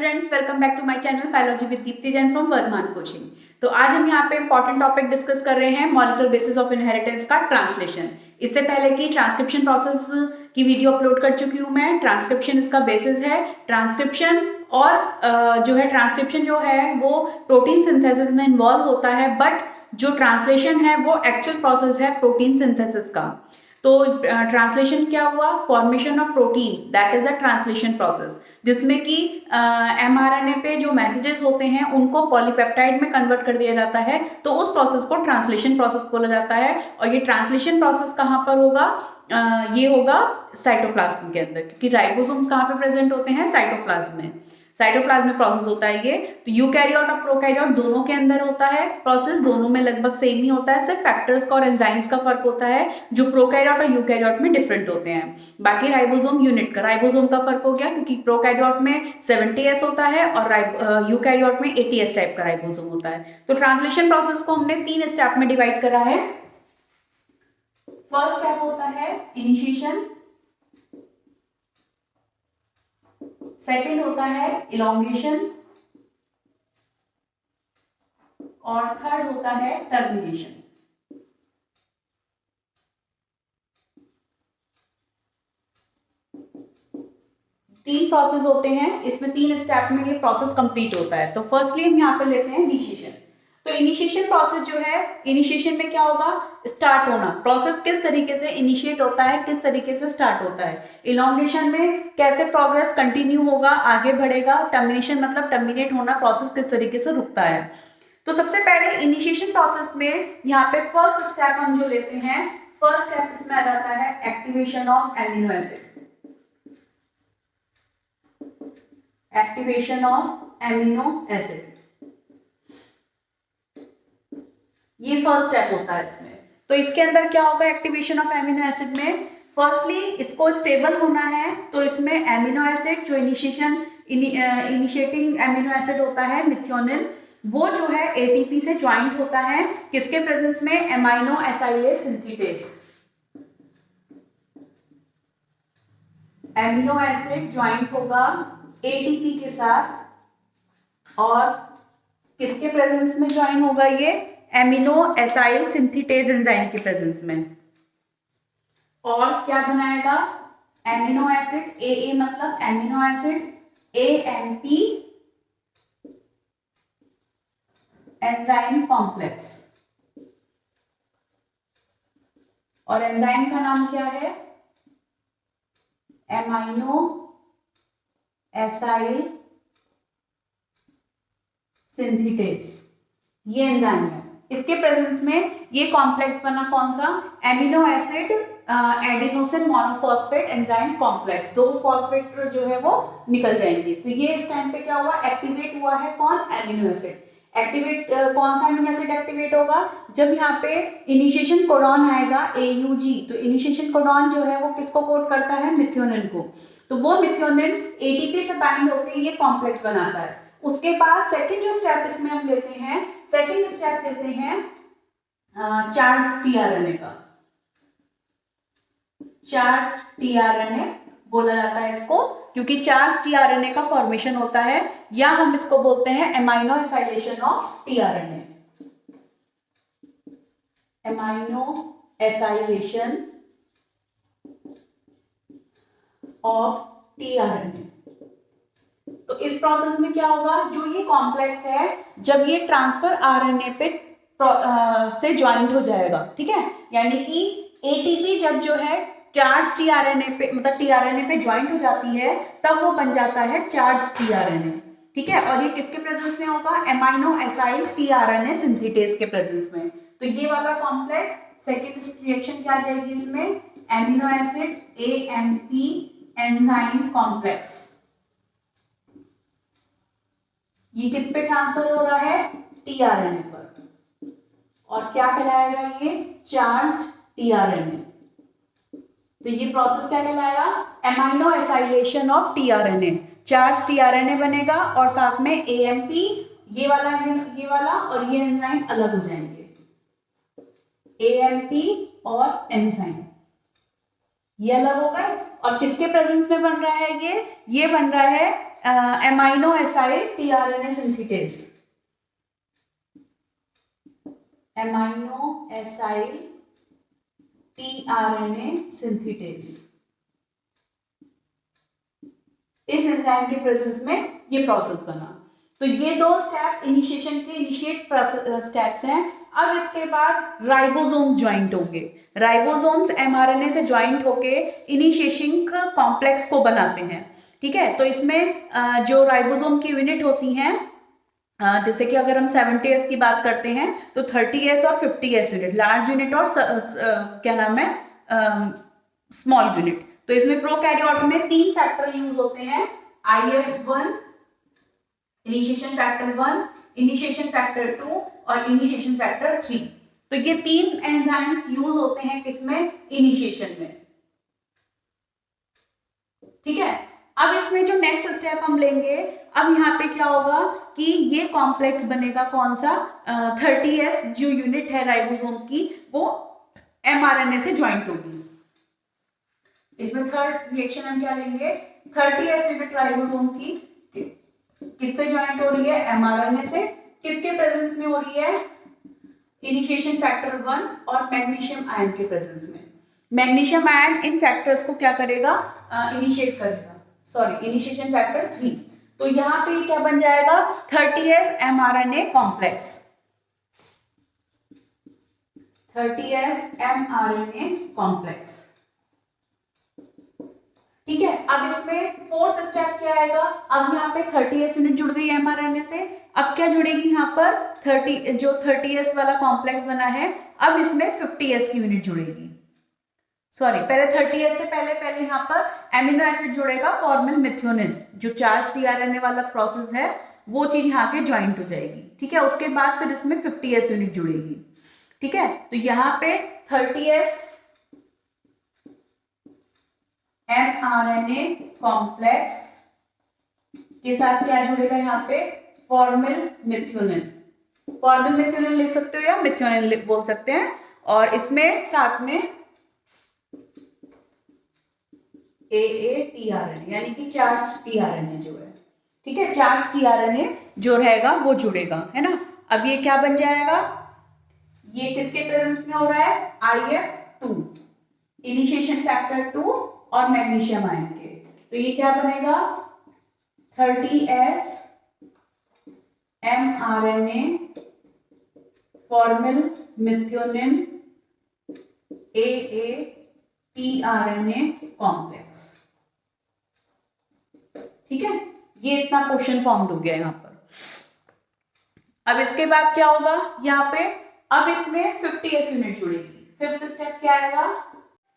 Students, welcome back to my channel biology with Deepti Jain from Vardhman coaching. तो आज हम यहाँ पे इंपॉर्टेंट टॉपिक डिस्कस कर रहे हैं मॉलिक्यूलर बेसिस ऑफ इनहेरिटेंस का ट्रांसलेशन। इससे पहले की ट्रांसक्रिप्शन प्रोसेस की वीडियो अपलोड कर चुकी हूँ मैं। ट्रांसक्रिप्शन इसका बेसिस है। ट्रांसक्रिप्शन और जो है ट्रांसक्रिप्शन जो है वो प्रोटीन सिंथेसिस में इन्वॉल्व होता है, बट जो ट्रांसलेशन है वो एक्चुअल प्रोसेस है प्रोटीन सिंथेसिस का। तो ट्रांसलेशन क्या हुआ? Formation of protein, that is a translation process, जिसमें कि mRNA पे जो मैसेजेस होते हैं उनको पॉलीपेप्टाइड में कन्वर्ट कर दिया जाता है। तो उस प्रोसेस को ट्रांसलेशन प्रोसेस बोला जाता है। और ये ट्रांसलेशन प्रोसेस कहाँ पर होगा? ये होगा साइटोप्लाज्म के अंदर, क्योंकि राइबोसोम्स कहाँ पे प्रेजेंट होते हैं? साइटोप्लाज्म में। साइटोप्लाज्म में प्रोसेस होता है ये। तो यूकैरियोट और प्रोकैरियोट दोनों के अंदर होता है प्रोसेस, दोनों में लगभग सेम ही होता है, सिर्फ फैक्टर्स का और एंजाइम्स का फर्क होता है जो प्रोकैरियोट और यूकैरियोट में डिफरेंट होते हैं। बाकी राइबोसोम यूनिट का, राइबोसोम का फर्क हो गया क्योंकि प्रोकैरियोट में 70S होता है और यूकैरियोट में 80S टाइप का राइबोसोम होता है। तो ट्रांसलेशन प्रोसेस को हमने 3 स्टेप में डिवाइड करा है। फर्स्ट स्टेप होता है इनिशिएशन, सेकेंड होता है इलोंगेशन और थर्ड होता है टर्मिनेशन। तीन प्रोसेस होते हैं इसमें, 3 स्टेप में ये प्रोसेस कंप्लीट होता है। तो फर्स्टली हम यहाँ पे लेते हैं इनिशिएशन। तो इनिशिएशन प्रोसेस जो है, इनिशिएशन में क्या होगा? स्टार्ट होना। प्रोसेस किस तरीके से इनिशिएट होता है, किस तरीके से स्टार्ट होता है। इलोंगेशन में कैसे प्रोग्रेस कंटिन्यू होगा, आगे बढ़ेगा। टर्मिनेशन मतलब टर्मिनेट होना, प्रोसेस किस तरीके से रुकता है। तो सबसे पहले इनिशिएशन प्रोसेस में यहाँ पे फर्स्ट स्टेप हम जो लेते हैं, फर्स्ट स्टेप इसमें आ जाता है activation of amino acid. Activation of amino acid, ये फर्स्ट स्टेप होता है इसमें। तो इसके अंदर क्या होगा एक्टिवेशन ऑफ एमिनो एसिड में? फर्स्टली इसको स्टेबल होना है, तो इसमें एमिनो एसिड जो इनिशिएटिंग एमिनो एसिड होता है मिथियोनिन, वो जो है एटीपी से ज्वाइंट होता है किसके प्रेजेंस में? Amino acylase synthetase. Amino acid joint होगा एटीपी के साथ, और किसके प्रेजेंस में ज्वाइन होगा ये? एमिनो एसाइल सिंथेटेज एंजाइम के प्रेजेंस में। और क्या बनाएगा? एमिनो एसिड, ए मतलब amino acid, AMP enzyme complex. और एंजाइम का नाम क्या है? एमाइनो एसाइल सिंथेटेज, ये एंजाइम है। इसके प्रेजेंस में ये कॉम्प्लेक्स बना कौन सा? Amino acid adenosine monophosphate enzyme complex. दो फॉस्फेट जो है वो निकल जाएंगे। तो ये इस टाइम पे क्या हुआ? एक्टिवेट हुआ है कौन? Amino acid. एक्टिवेट कौन सा एमिनो एसिड एक्टिवेट होगा? जब यहाँ पे इनिशिएशन कोडॉन आएगा AUG, तो इनिशिएशन कोडॉन जो है वो किसको कोड करता है? मिथियोनिन को। तो वो मिथियोनिन ATP से बाइंड होकर ये कॉम्प्लेक्स बनाता है। उसके बाद सेकंड जो स्टेप इसमें हम लेते हैं, सेकंड स्टेप लेते हैं चार्ज tRNA का। चार्ज tRNA बोला जाता है इसको, क्योंकि चार्ज tRNA का फॉर्मेशन होता है, या हम इसको बोलते हैं amino acylation of tRNA। Amino acylation of tRNA। तो इस प्रोसेस में क्या होगा? जो ये कॉम्प्लेक्स है, जब ये ट्रांसफर RNA पे से ज्वाइंट हो जाएगा, ठीक है, यानी कि ATP जब जो है चार्ज tRNA पे मतलब tRNA पे ज्वाइंट हो जाती है, तब वो बन जाता है चार्ज tRNA, ठीक है। और ये किसके प्रेजेंस में होगा? एमाइनो एसाइल tRNA सिंथेटेज के प्रेजेंस में। तो ये वाला कॉम्प्लेक्स, सेकेंड रिएक्शन क्या आ जाएगी इसमें? Amino acid AMP enzyme complex. ये किस पे ट्रांसफर हो रहा है? tRNA पर। और क्या कहलाएगा ये? Charged tRNA। तो ये प्रोसेस क्या कहलाया? Amino acylation of tRNA। Charge tRNA बनेगा और साथ में AMP, ये वाला और ये एंजाइम अलग हो जाएंगे। AMP और एंजाइम ये अलग हो गए। और किसके प्रेजेंस में बन रहा है ये बन रहा है amino acyl tRNA synthetase, amino acyl tRNA synthetase, इस एंजाइम के प्रेजेंस में ये प्रोसेस बना। तो ये दो स्टेप इनिशिएशन के इनिशिएट स्टेप्स हैं। अब इसके बाद राइबोसोम्स ज्वाइंट होंगे। राइबोसोम्स एमआरएनए से ज्वाइंट होके इनिशिएशन कॉम्प्लेक्स को बनाते हैं। ठीक है, तो इसमें जो राइबोसोम की यूनिट होती हैं, जैसे कि अगर हम 70S की बात करते हैं तो 30S और 50S यूनिट, लार्ज यूनिट और क्या नाम है स्मॉल यूनिट। तो इसमें प्रोकैरियोट में 3 फैक्टर यूज होते हैं, IF1, initiation factor 1, initiation factor 2 और इनिशिएशन फैक्टर 3। तो ये 3 एंजाइम्स यूज होते हैं किसमें, इनिशिएशन में। ठीक है, अब इसमें जो नेक्स्ट स्टेप हम लेंगे, अब यहाँ पे क्या होगा कि ये कॉम्प्लेक्स बनेगा कौन सा, 30S जो यूनिट है राइबोसोम की वो एमआरएनए से ज्वाइंट होगी। इसमें थर्ड रिएक्शन हम क्या लेंगे, 30S यूनिट राइबोसोम की किससे ज्वाइंट हो रही है, एमआरएनए से। किसके प्रेजेंस में हो रही है, इनिशिएशन फैक्टर 1 और मैग्नीशियम आयन के प्रेजेंस में। मैग्नीशियम आयन इन फैक्टर्स को क्या करेगा, इनिशिएट करेगा, सॉरी इनिशिएशन फैक्टर 3। तो यहाँ पे क्या बन जाएगा, 30S mRNA complex, 30S mRNA complex. ठीक है, अब इसमें फोर्थ स्टेप क्या आएगा, अब यहाँ पे 30S यूनिट जुड़ गई mRNA से। अब क्या जुड़ेगी यहाँ पर, 30S वाला कॉम्प्लेक्स बना है, अब इसमें 50S की यूनिट जुड़ेगी। सॉरी, पहले 30S से पहले यहाँ पर एमिनो एसिड जुड़ेगा, फॉर्मल मिथ्योनिन, जो चार्ज टीआरएनए वाला प्रोसेस है वो चीज यहाँ के ज्वाइंट हो जाएगी। ठीक है, उसके बाद फिर इसमें 50S यूनिट जुड़ेगी। ठीक है, तो यहाँ पे 30S mRNA कॉम्प्लेक्स के साथ क्या जुड़ेगा, यहाँ पे फॉर्मल मिथ्योनिन। फॉर्मल मिथ्योनिन लिख सकते हो या मिथ्योनिन बोल सकते हैं, और इसमें साथ में AATRNA यानी कि चार्ज टीआरएनए जो है। ठीक है, चार्ज टीआरएनए जो रहेगा वो जुड़ेगा, है ना। अब ये क्या बन जाएगा, ये किसके प्रेजेंस में हो रहा है, IF2, इनिशिएशन फैक्टर 2 और मैग्नीशियम आयन के। तो ये क्या बनेगा, 30S mRNA formal methionine AATRNA complex. ठीक है, ये इतना पोर्शन फॉर्म हो गया यहाँ पर। अब इसके बाद क्या होगा, यहाँ पे अब इसमें 50S यूनिट जुड़ेगी। फिफ्थ स्टेप क्या आएगा,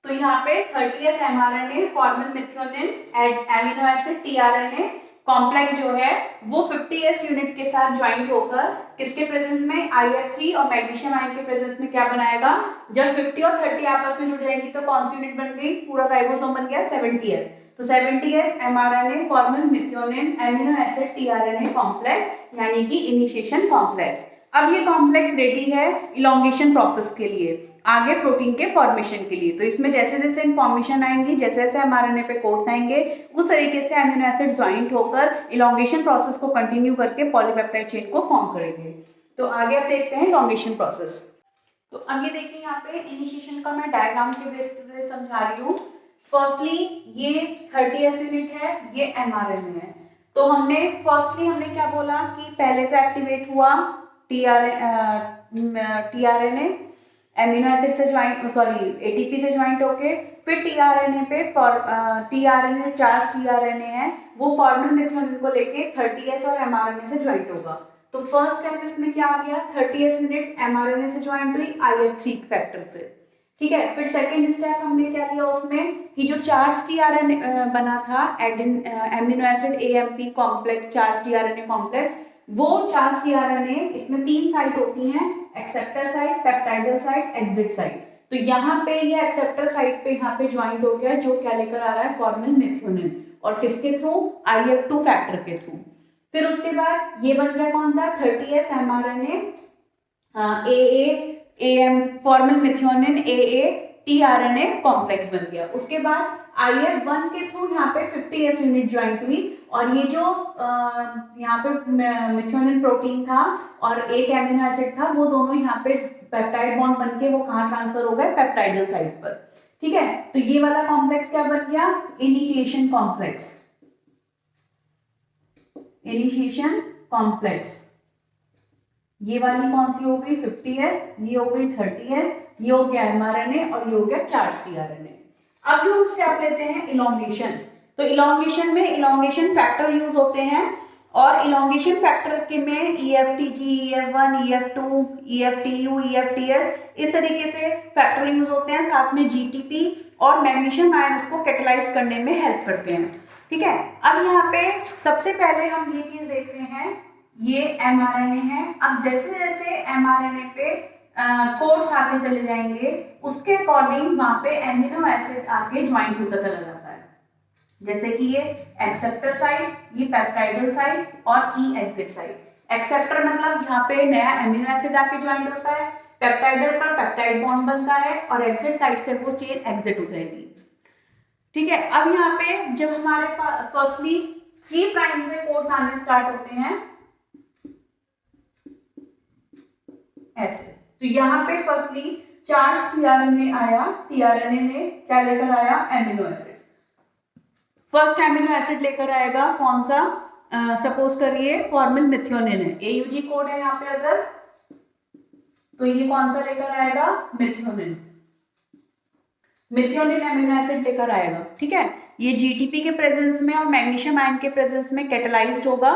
तो यहाँ पे 30S mRNA formal methionine amino acid tRNA complex जो है वो 50S यूनिट के साथ ज्वाइंट होकर किसके प्रेजेंस में, IF3 और मैग्नीशियम आयन के प्रेजेंस में क्या बनाएगा, जब 50 और 30 आपस में जुड़ जाएंगी तो कौन सी यूनिट बन गई, पूरा राइबोसोम बन गया 70S। तो 70S mRNA formal methionine amino acid tRNA complex यानी कि इनिशिएशन कॉम्प्लेक्स। अब ये कॉम्प्लेक्स रेडी है इलॉन्गेशन प्रोसेस के लिए, आगे प्रोटीन के फॉर्मेशन के लिए। तो इसमें जैसे जैसे इन्फॉर्मेशन आएंगी, जैसे जैसे एमआरएनए पे कोड्स आएंगे, उस तरीके से अमीनो एसिड ज्वाइंट होकर इलॉन्गेशन प्रोसेस को कंटिन्यू करके पॉलीपेप्टाइड चेन को फॉर्म करेंगे। तो आगे अब देखते हैं इलॉन्गेशन प्रोसेस। तो अब ये देखिए, यहाँ पे इनिशिएशन का मैं डायग्राम के बेस पे समझा रही हूँ। फर्स्टली ये 30S यूनिट है, ये एमआरएनए है। तो हमने क्या बोला कि पहले तो एक्टिवेट हुआ टीआरएनए एमिनो एसिड से ज्वाइंट, सॉरी एटीपी से ज्वाइंट होके, फिर टीआरएनए पे टीआरएनए चार्ज टीआरएनए है वो फॉर्मल मिथ्योनिन को लेके 30S और एमआरएनए से ज्वाइंट होगा। तो फर्स्ट स्टेप इसमें क्या आ गया, 30S यूनिट एमआरएनए से ज्वाइंट हुई IF3 फैक्टर से। ठीक है, फिर सेकेंड स्टेप हमने क्या लिया उसमें कि जो चार्ज टीआरएनए बना था amino acid AMP complex charge tRNA complex, वो चार्ज टीआरएनए इसमें 3 साइट होती हैं, acceptor site, peptidyl site, exit site. तो यहाँ पे ये एक्सेप्टर साइट पे यहाँ पे ज्वाइंट हो गया, जो क्या लेकर आ रहा है, फॉर्मल मिथ्योनिन, और किसके थ्रू, IF2 फैक्टर के थ्रू। फिर उसके बाद ये बन गया कौन सा, 30S mRNA AA AM formal methionine AA tRNA complex बन गया। उसके बाद IF1 के थ्रू यहाँ पे 50S यूनिट ज्वाइंट हुई और ये जो यहाँ पे मिथ्योनिन प्रोटीन था और एक एमिनो एसिड था, वो दोनों यहाँ पे पेप्टाइड बॉन्ड बनके वो कहाँ ट्रांसफर हो गए, पेप्टाइडल साइड पर। ठीक है, तो ये वाला कॉम्प्लेक्स क्या बन गया, इनिशिएशन कॉम्प्लेक्स। इनिशिएशन कॉम्प्लेक्स ये वाली कौन सी हो गई 50S, ये हो गई 30S, ये हो गया mRNA और ये हो गया चार्ज tRNA। अब जो हम स्टेप लेते हैं इलोंगेशन, तो इलोंगेशन में इलोंगेशन फैक्टर यूज होते हैं और इलोंगेशन फैक्टर के में EFTG, EF1, EF2, EFTU, EFTS इस तरीके से फैक्टर यूज होते हैं। साथ में GTP और मैग्नीशियम आयन उसको कैटेलाइज करने में हेल्प करते हैं। ठीक है, अब यहाँ पे सबसे पहले हम ये चीज देख रहे हैं, ये mRNA है। अब जैसे जैसे mRNA पे कोड्स आते चले जाएंगे उसके अकॉर्डिंग वहां पे एमिनो एसिड आके ज्वाइंट होता चला जाता है। जैसे कि ये एक्सेप्टर साइट, ये पेप्टाइडल साइट और ई एग्जिट साइट। एक्सेप्टर मतलब यहाँ पे नया एमिनो एसिड आके ज्वाइंट होता है, पेप्टाइडल पर पेप्टाइड बॉन्ड बनता है और एग्जिट साइट से वो चेन एग्जिट हो जाएगी। ठीक है, अब यहाँ पे जब हमारे पास फर्स्टली 3 प्राइम से कोड्स आने स्टार्ट होते हैं ऐसे, तो यहाँ पे फर्स्टली चार्ज tRNA आया, tRNA ने क्या लेकर आया, amino acid. First amino acid लेकर आएगा कौन सा, सपोज करिए फॉर्मिल मिथ्योनिन है, AUG कोड है यहाँ पे अगर, तो ये कौन सा लेकर आएगा, मिथ्योनिन। मिथ्योनिन एमिनो एसिड लेकर आएगा। ठीक है, ये GTP के प्रेजेंस में और मैग्नीशियम आयन के प्रेजेंस में कैटेलाइज्ड होगा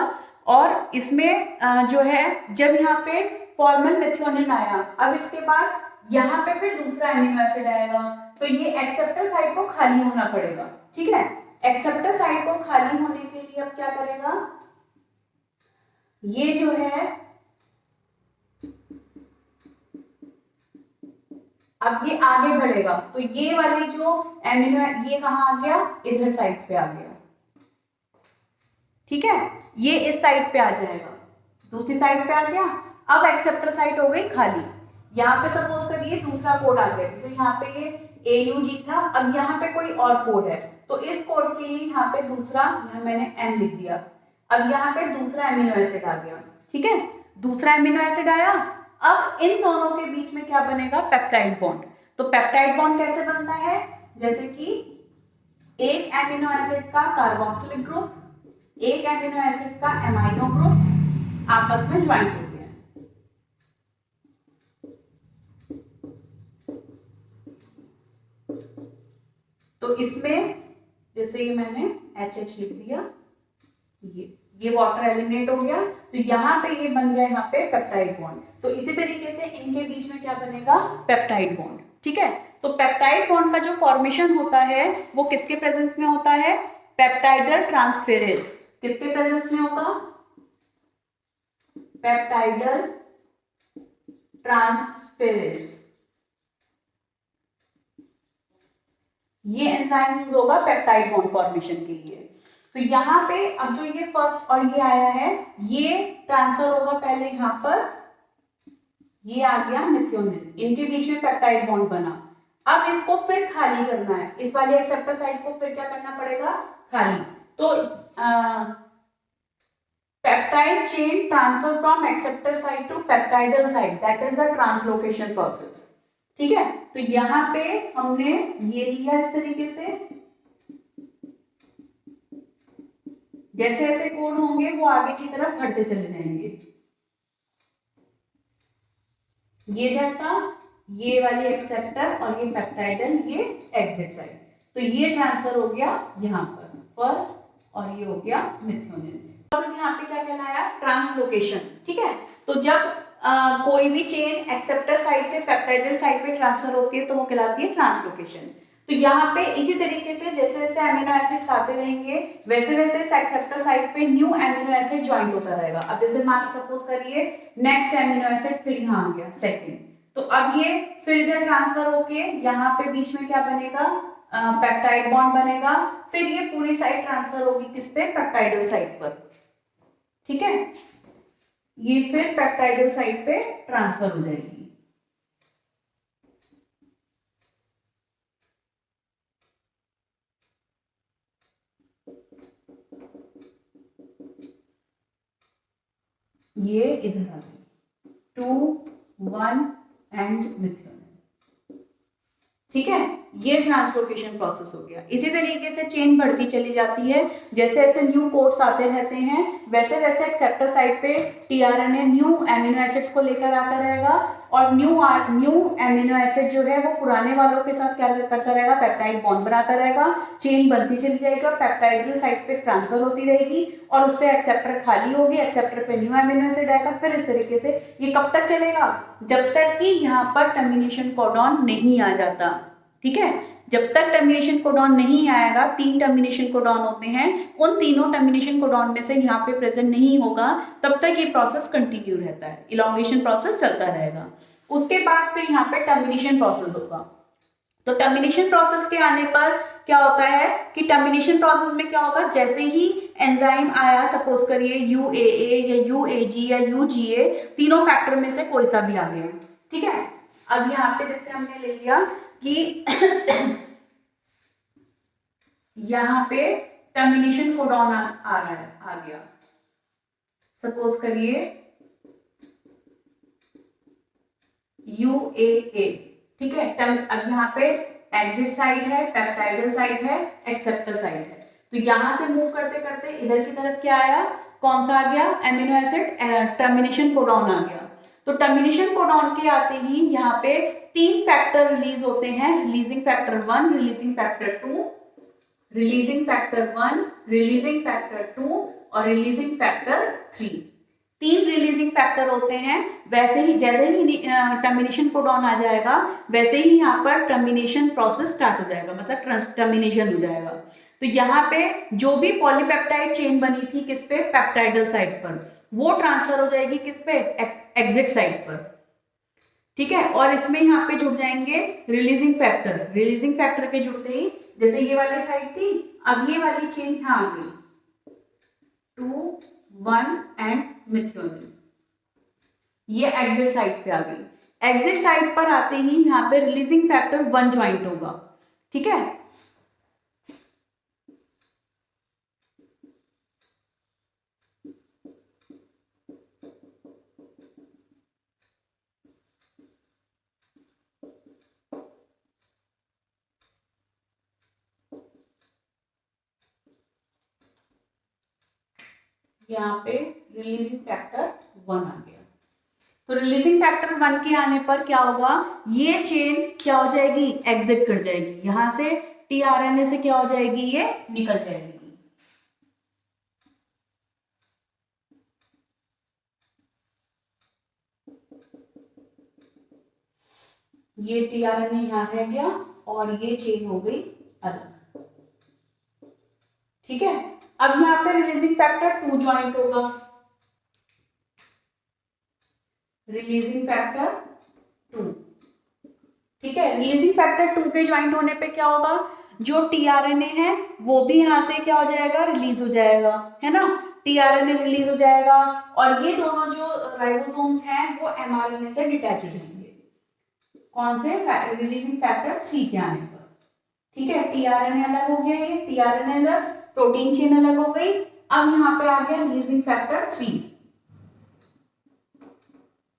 और इसमें जो है जब यहाँ पे फॉर्मल मिथ्योनिन आया, अब इसके बाद यहाँ पे फिर दूसरा एमिनो एसिड आएगा, तो ये एक्सेप्टर साइट को खाली होना पड़ेगा। ठीक है, एक्सेप्टर साइट को खाली होने के लिए अब क्या करेगा, ये जो है अब ये आगे बढ़ेगा, तो ये वाली जो एमिनो ये कहाँ आ गया, इधर साइड पे आ गया। ठीक है, ये इस साइड पे आ जाएगा, दूसरी साइड पे आ गया। अब एक्सेप्टर साइट हो गई खाली। यहाँ पे सपोज करिए दूसरा कोड आ गया, जैसे यहाँ पे ये AUG था, अब यहाँ पे कोई और कोड है, तो इस कोड के लिए यहाँ पे दूसरा, यहाँ मैंने M लिख दिया। अब यहाँ पे दूसरा एमिनो एसिड आ गया। ठीक है, दूसरा एमिनो एसिड आया, अब इन दोनों के बीच में क्या बनेगा, पेप्टाइड बॉन्ड। तो पेप्टाइड बॉन्ड कैसे बनता है, जैसे कि एक एमिनो एसिड का कार्बोक्सिलिक ग्रुप, एक एमिनो एसिड का एमाइनो ग्रुप आपस में ज्वाइंट होते हैं। तो इसमें जैसे ये मैंने HH लिख दिया, ये वाटर एलिमिनेट हो गया, तो यहाँ पे ये बन गया यहाँ पे पेप्टाइड बॉन्ड। तो इसी तरीके से इनके बीच में क्या बनेगा, पेप्टाइड बॉन्ड। ठीक है, तो पेप्टाइड बॉन्ड का जो फॉर्मेशन होता है वो किसके प्रेजेंस में होता है, पेप्टाइडल ट्रांसफेरेज। किसके प्रेजेंस में होगा, पेप्टाइडल ट्रांसफेरेज। ये एंजाइम यूज होगा पेप्टाइड बॉन्ड फॉर्मेशन के लिए। तो यहाँ पे अब जो ये फर्स्ट और ये आया है, ये ट्रांसफर होगा पहले यहाँ पर, ये आ गया मिथ्योनिन, इनके बीच में पेप्टाइड बॉन्ड बना। अब इसको फिर खाली करना है, इस वाले एक्सेप्टर साइड को फिर क्या करना पड़ेगा, खाली। तो peptide chain transfer from acceptor side to peptidyl side, that is the translocation process. ठीक है, तो यहाँ पे हमने ये लिया इस तरीके से, जैसे जैसे कोड होंगे वो आगे की तरफ बढ़ते चले जाएंगे। ये रहता, ये वाली एक्सेप्टर और ये पेप्टाइडल, ये एग्जिट साइड, तो ये ट्रांसफर हो गया यहाँ पर फर्स्ट और ये हो गया मिथ्योनिन। यहाँ पे क्या कहलाया, ट्रांसलोकेशन। ठीक है, तो जब कोई भी चेन एक्सेप्टर साइड से पेप्टाइडल साइड पे ट्रांसफर होती है तो वो कहलाती है ट्रांसलोकेशन। तो यहाँ पे इसी तरीके से जैसे जैसे अमीनो एसिड्स आते रहेंगे वैसे वैसे एक्सेप्टर साइड पे न्यू अमीनो एसिड ज्वाइन होता रहेगा। अब जैसे मान सपोज करिए नेक्स्ट अमीनो एसिड फिर यहाँ आ गया सेकंड, तो अब ये फिर इधर ट्रांसफर होके यहाँ पे बीच में क्या बनेगा, पेप्टाइड बॉन्ड बनेगा, फिर ये पूरी साइड ट्रांसफर होगी किस पे, पेप्टाइडल साइड पर। ठीक है, ये फिर पेप्टाइडल साइड पे ट्रांसफर हो जाएगी। ये इधर आ गई 2 1 एंड मिथियोनिन। ठीक है, ये ट्रांसलोकेशन प्रोसेस हो गया। इसी तरीके से चेन बढ़ती चली जाती है, जैसे जैसे न्यू कोड्स आते रहते हैं वैसे वैसे एक्सेप्टर साइड पे टीआरएनए न्यू एमिनो एसिड्स को लेकर आता रहेगा, और न्यू एमिनो एसिड जो है वो पुराने वालों के साथ क्या करता रहेगा, पेप्टाइड बॉन्ड बनाता रहेगा, चेन बनती चली जाएगी और पेप्टाइडल साइड पे ट्रांसफर होती रहेगी, और उससे एक्सेप्टर खाली होगी, एक्सेप्टर पे न्यू एमिनो एसिड आएगा। फिर इस तरीके से ये कब तक चलेगा, जब तक कि यहाँ पर टर्मिनेशन कोडॉन नहीं आ जाता। ठीक है, जब तक टर्मिनेशन कोडॉन नहीं आएगा, 3 टर्मिनेशन कोडॉन होते हैं, उन तीनों टर्मिनेशन कोडॉन में से यहाँ पे प्रेजेंट नहीं होगा, तब तक ये प्रोसेस कंटिन्यू रहता है, इलॉन्गेशन प्रोसेस चलता रहेगा। उसके बाद फिर यहाँ पे टर्मिनेशन प्रोसेस होगा। तो टर्मिनेशन प्रोसेस के आने पर क्या होता है कि टर्मिनेशन प्रोसेस में क्या होगा, जैसे ही एंजाइम आया, सपोज करिए UAA या UAG या UGA, तीनों फैक्टर में से कोई सा भी आ गया। ठीक है, अब यहाँ पे जैसे हमने ले लिया कि यहाँ पे टर्मिनेशन कोडॉन आ रहा है, आ गया, सपोज करिए UAA। ठीक है, अब यहाँ पे एग्जिट साइड है, पेप्टाइडल साइड है, एक्सेप्टर साइड है। तो यहां से मूव करते करते इधर की तरफ क्या आया, कौन सा आ गया, एमिनो एसिड, टर्मिनेशन कोडॉन आ गया। तो टर्मिनेशन कोडॉन के आते ही यहाँ पे 3 फैक्टर रिलीज होते हैं, releasing factor 1, releasing factor 2, releasing factor 1, releasing factor 2 और रिलीजिंग फैक्टर 3। 3 रिलीजिंग फैक्टर होते हैं। वैसे ही जैसे ही टर्मिनेशन कोडॉन आ जाएगा वैसे ही यहाँ पर टर्मिनेशन प्रोसेस स्टार्ट हो जाएगा, मतलब टर्मिनेशन हो जाएगा। तो यहाँ पे जो भी पॉलीपेप्टाइड चेन बनी थी किस पे, पेप्टाइडल साइड पर, वो ट्रांसफर हो जाएगी किस पे, एग्जिट साइड पर। ठीक है, और इसमें यहाँ पे जुड़ जाएंगे रिलीजिंग फैक्टर। रिलीजिंग फैक्टर के जुड़ते ही जैसे ये वाली साइड थी, अब ये वाली चेन यहाँ आ गई 2 1 एंड मिथियोनिन, ये एग्जिट साइड पे आ गई। एग्जिट साइड पर आते ही यहाँ पे रिलीजिंग फैक्टर 1 ज्वाइंट होगा। ठीक है, यहाँ पे रिलीजिंग फैक्टर 1 आ गया। तो रिलीजिंग फैक्टर 1 के आने पर क्या होगा, ये चेन क्या हो जाएगी, एग्जिट कर जाएगी, यहां से टीआरएनए से क्या हो जाएगी, ये निकल जाएगी। ये टीआरएनए यहां रह गया और ये चेन हो गई अलग। ठीक है, अब यहाँ पे रिलीजिंग फैक्टर 2 ज्वाइंट होगा, रिलीजिंग फैक्टर 2। ठीक है, रिलीजिंग फैक्टर 2 के ज्वाइंट होने पे क्या होगा, जो टीआरएनए है वो भी यहाँ से क्या हो जाएगा, रिलीज हो जाएगा, है ना, टीआरएनए रिलीज हो जाएगा, और ये दोनों जो राइबोसोम्स हैं वो एमआरएनए से डिटैच हो जाएंगे। कौन से, रिलीजिंग फैक्टर 3 के आने पर। ठीक है, टीआरएनए अलग हो गया, ये टीआरएनए अलग, प्रोटीन चेन अलग हो गई। अब यहाँ पे आ गया रिलीजिंग फैक्टर 3,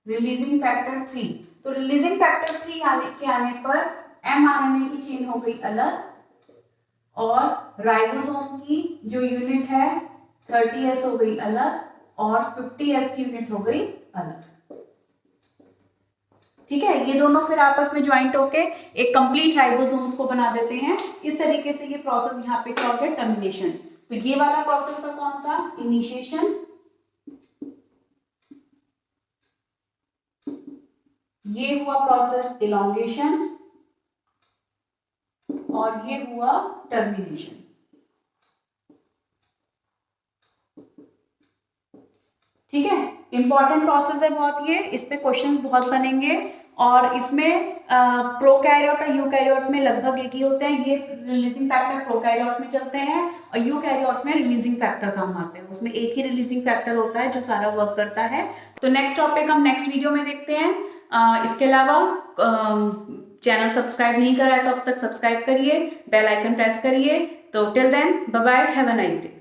रिलीजिंग फैक्टर 3। तो रिलीजिंग फैक्टर 3 आने पर एमआरएनए की चेन हो गई अलग, और राइबोसोम की जो यूनिट है 30S हो गई अलग, और 50S की यूनिट हो गई अलग। ठीक है, ये दोनों फिर आपस में ज्वाइंट होके एक कंप्लीट राइबोसोम्स को बना देते हैं। इस तरीके से ये प्रोसेस यहाँ पे क्या हो गया, टर्मिनेशन। तो ये वाला प्रोसेस था कौन सा, इनिशिएशन, ये हुआ प्रोसेस इलॉन्गेशन, और ये हुआ टर्मिनेशन। ठीक है, इंपॉर्टेंट प्रोसेस है बहुत ये, इस पे क्वेश्चंस बहुत बनेंगे, और इसमें प्रोकैरियोट और यूकैरियोट में लगभग एक ही होते हैं। ये रिलीजिंग फैक्टर प्रोकैरियोट में चलते हैं और यूकैरियोट में रिलीजिंग फैक्टर काम आते हैं, उसमें एक ही रिलीजिंग फैक्टर होता है जो सारा वर्क करता है। तो नेक्स्ट टॉपिक हम नेक्स्ट वीडियो में देखते हैं। इसके अलावा चैनल सब्सक्राइब नहीं करा है तो अब तक सब्सक्राइब करिए, बेल आइकन प्रेस करिए तो till then bye bye, have a nice day.